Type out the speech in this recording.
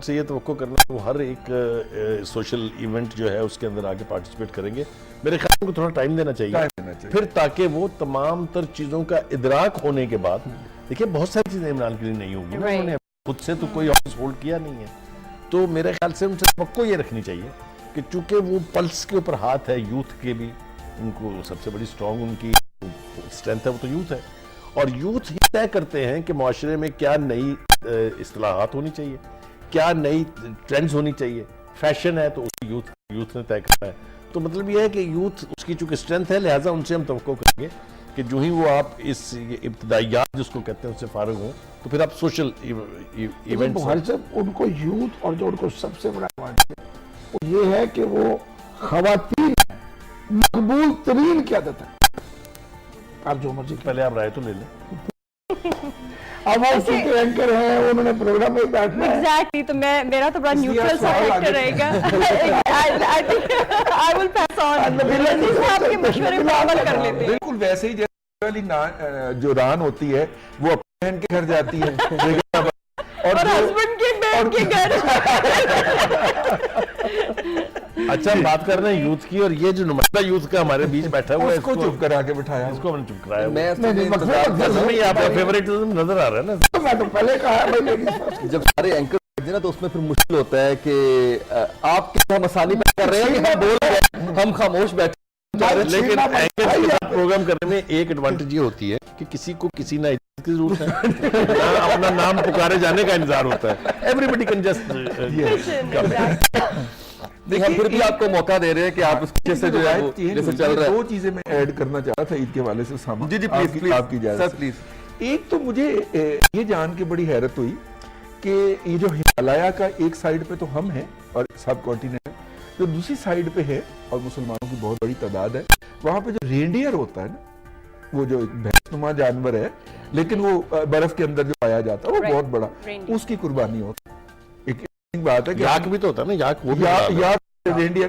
उनसे ये तवक्को करना वो हर एक सोशल इवेंट जो है उसके अंदर आके पार्टिसिपेट करेंगे। मेरे ख्याल में थोड़ा टाइम देना चाहिए फिर, ताकि वो तमाम तर चीज़ों का इदराक होने के बाद, देखिए बहुत सारी चीज़ें इमरान के लिए नहीं होगी, उन्होंने खुद से तो कोई ऑफिस होल्ड किया नहीं है, तो मेरे ख्याल से उनसे तवक्को ये रखनी चाहिए कि चूंकि वो पल्स के ऊपर हाथ है यूथ के भी, उनको सबसे बड़ी स्ट्रॉन्ग उनकी स्ट्रेंथ है वो तो यूथ है, और यूथ ही तय करते हैं कि माशरे में क्या नई इस्तिलाहात होनी चाहिए, क्या नई ट्रेंड्स होनी चाहिए। फैशन है तो उसकी यूथ ने तय करना है। तो मतलब ये है कि यूथ उसकी चूंकि स्ट्रेंथ है, लिहाजा उनसे हम तवक्को करेंगे कि जो ही वो आप इस इब्तदाइयात जिसको कहते हैं उससे फारिग हों, तो फिर आप सोशल इवेंट्स। उनको यूथ और जो उनको सबसे बड़ा एडवांटेज वो ये है कि वो खवातीन मकबूल तरीन की आदत है। आप जो मर्जी पहले आप राय तो ले लें। अब वो चूंकि एंकर हैं, उन्होंने प्रोग्राम में बैठना है। एग्जैक्टली, तो मेरा तो बड़ा न्यूट्रल सा फैक्टर रहेगा। आई विल पास ऑन, आपके मशवरे पर अमल कर लेते हैं। बिल्कुल वैसे ही जैसे वाली जो रान होती है वो अपने बहन के घर जाती है और हस्बैंड के बहन के घर। अच्छा, हम बात कर रहे हैं यूथ की, और ये जो नुमाइंदा यूथ का हमारे बीच बैठा हुआ है उसको चुप करा के बिठाया, इसको हमने चुप कराया। मैं आपका फेवरेटिज्म नजर आ रहा है ना। तो मैं तो पहले कहा भाई, जब सारे एंकर ना तो उसमें फिर मुश्किल होता है कि आप क्या हम आसानी पे कर रहे हैं कि हम बोल रहे हैं, हम खामोश बैठे। लेकिन एंकर के साथ प्रोग्राम करने में एक एडवांटेज ये होती है कि किसी को किसी ना इज्जत की जरूरत है, ना अपना नाम पुकारे जाने का इंतजार होता है। एवरीबडी कैन जस्ट नहीं, हम फिर भी आपको मौका दे रहे हैं कि आप उसके से जो है जैसे चल रहा है। दो चीजें मैं ऐड करना चाह रहा था ईद के हवाले से सामान। जी प्लीज आपकी इजाजत प्लीज। एक तो मुझे ये जान के बड़ी हैरत हुई कि ये जो हिमालय का एक साइड पे तो हम हैं और सब कॉन्टिनेंट, जो दूसरी साइड पे है और मुसलमानों की बहुत बड़ी तादाद है, वहां पे जो रेंडियर होता है ना, वो जो भैंसनुमा जानवर है लेकिन वो बर्फ के अंदर जो पाया जाता है वो बहुत बड़ा, उसकी कुर्बानी होती है। एक बात है कि याक भी तो होता है ना, याक वो भी याक रेंडियर